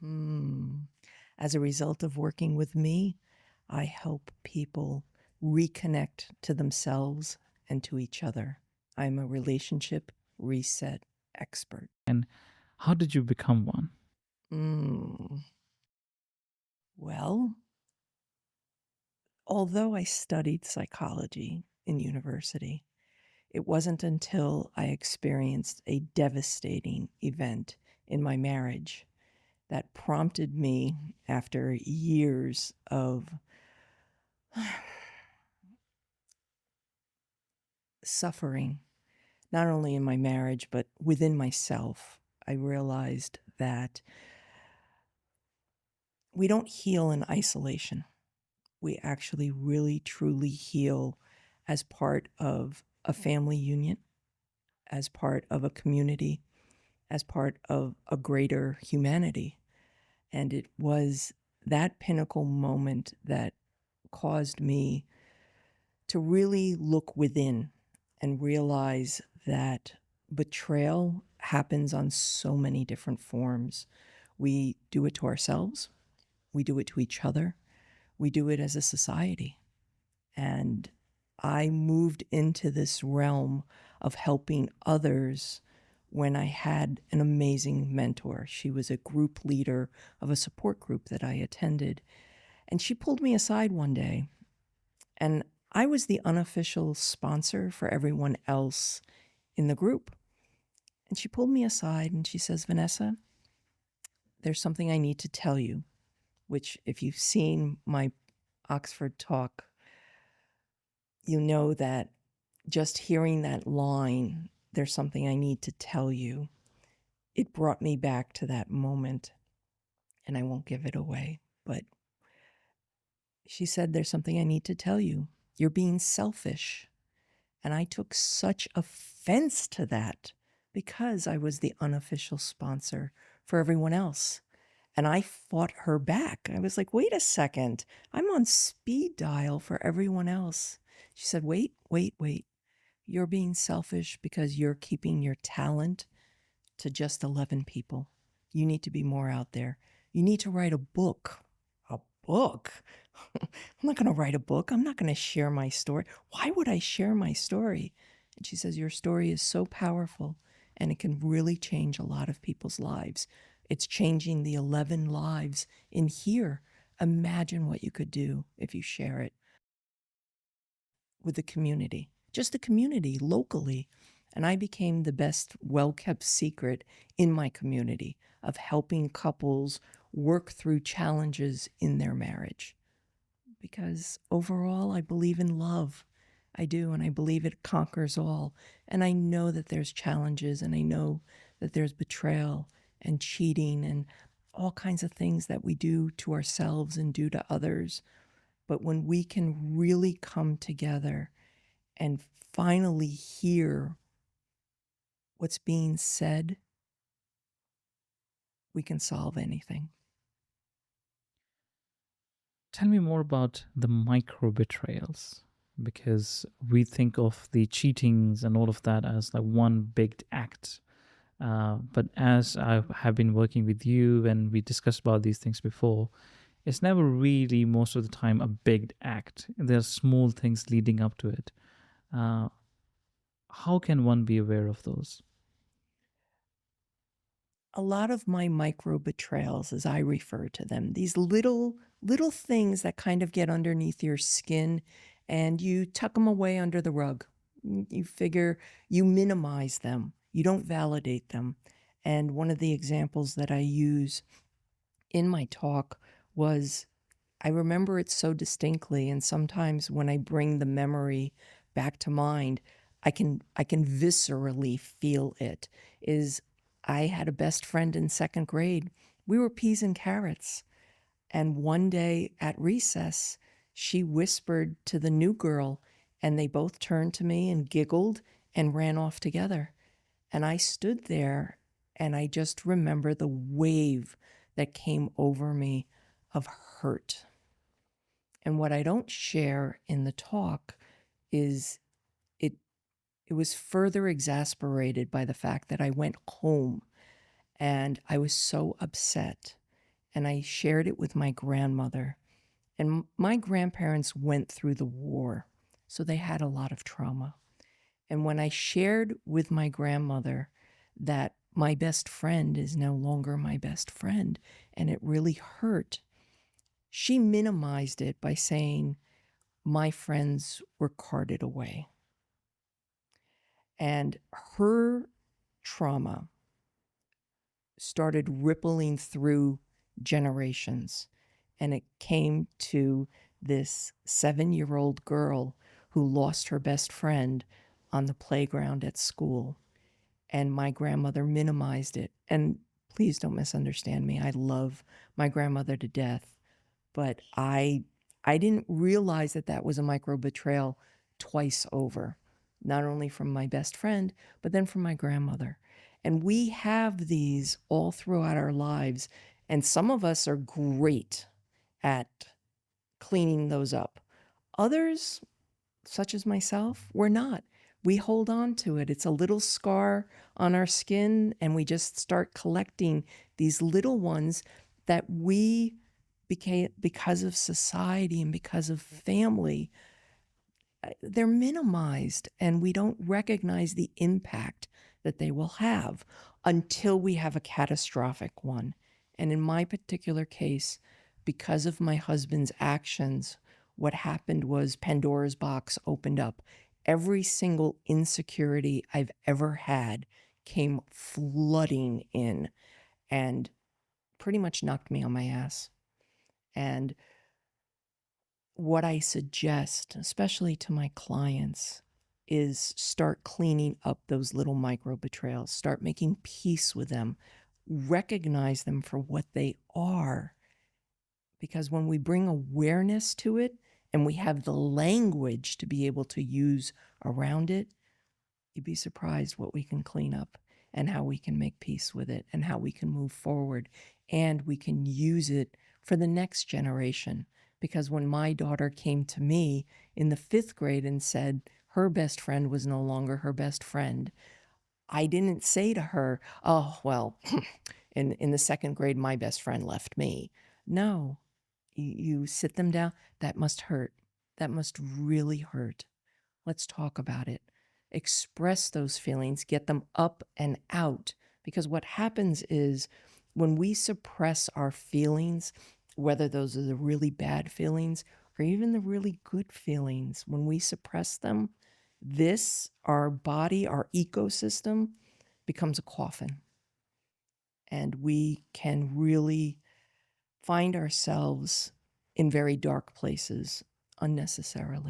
Hmm. As a result of working with me, I help people reconnect to themselves and to each other. I'm a relationship reset expert. And how did you become one? Mm. Well, although I studied psychology in university, it wasn't until I experienced a devastating event in my marriage that prompted me, after years of suffering, not only in my marriage, but within myself. I realized that we don't heal in isolation. We actually really, truly heal as part of a family union, as part of a community, as part of a greater humanity. And it was that pinnacle moment that caused me to really look within and realize that betrayal happens on so many different forms. We do it to ourselves, we do it to each other, we do it as a society. And I moved into this realm of helping others when I had an amazing mentor. She was a group leader of a support group that I attended. And she pulled me aside one day, and I was the unofficial sponsor for everyone else in the group. And she pulled me aside and she says, Vanessa, there's something I need to tell you, which, if you've seen my Oxford talk, you know that just hearing that line, there's something I need to tell you, it brought me back to that moment. And I won't give it away. But she said, there's something I need to tell you. You're being selfish. And I took such offense to that because I was the unofficial sponsor for everyone else. And I fought her back. I was like, wait a second. I'm on speed dial for everyone else. She said, wait, wait, wait. You're being selfish because you're keeping your talent to just 11 people. You need to be more out there. You need to write a book. A book? I'm not going to write a book. I'm not going to share my story. Why would I share my story? And she says, your story is so powerful and it can really change a lot of people's lives. It's changing the 11 lives in here. Imagine what you could do if you share it with the community, just the community locally. And I became the best well kept secret in my community of helping couples work through challenges in their marriage. Because overall, I believe in love. I do, and I believe it conquers all. And I know that there's challenges, and I know that there's betrayal and cheating and all kinds of things that we do to ourselves and do to others. But when we can really come together and finally hear what's being said, we can solve anything. Tell me more about the micro betrayals, because we think of the cheatings and all of that as like one big act. But as I have been working with you and we discussed about these things before, it's never really most of the time a big act. There are small things leading up to it. Uh, how can one be aware of those? A lot of my micro betrayals, as I refer to them, these little things that kind of get underneath your skin and you tuck them away under the rug. You figure you minimize them. You don't validate them. And one of the examples that I use in my talk was, I remember it so distinctly, and sometimes when I bring the memory back to mind, I can viscerally feel it. Is I had a best friend in second grade. We were peas and carrots. And one day at recess, she whispered to the new girl, and they both turned to me and giggled and ran off together. And I stood there and I just remember the wave that came over me of hurt. And what I don't share in the talk is it it was further exasperated by the fact that I went home and I was so upset. and I shared it with my grandmother. And my grandparents went through the war, so they had a lot of trauma. And when I shared with my grandmother that my best friend is no longer my best friend, and it really hurt, she minimized it by saying, my friends were carted away. And her trauma started rippling through generations. And it came to this 7-year-old girl who lost her best friend on the playground at school. And my grandmother minimized it. And please don't misunderstand me. I love my grandmother to death. But I didn't realize that that was a micro betrayal twice over, not only from my best friend, but then from my grandmother. And we have these all throughout our lives. And some of us are great at cleaning those up. Others, such as myself, we're not. We hold on to it. It's a little scar on our skin, and we just start collecting these little ones that we became, because of society and because of family, they're minimized, and we don't recognize the impact that they will have until we have a catastrophic one. And in my particular case, because of my husband's actions, what happened was Pandora's box opened up. Every single insecurity I've ever had came flooding in and pretty much knocked me on my ass. And what I suggest, especially to my clients, is start cleaning up those little micro betrayals, start making peace with them, recognize them for what they are. Because when we bring awareness to it and we have the language to be able to use around it, you'd be surprised what we can clean up and how we can make peace with it and how we can move forward, and we can use it for the next generation. Because when my daughter came to me in the 5th grade and said her best friend was no longer her best friend, I didn't say to her, oh, well, in the 2nd grade, my best friend left me. No, you sit them down. That must hurt. That must really hurt. Let's talk about it. Express those feelings, get them up and out. Because what happens is when we suppress our feelings, whether those are the really bad feelings or even the really good feelings, when we suppress them, our body, our ecosystem, becomes a coffin. And we can really find ourselves in very dark places unnecessarily.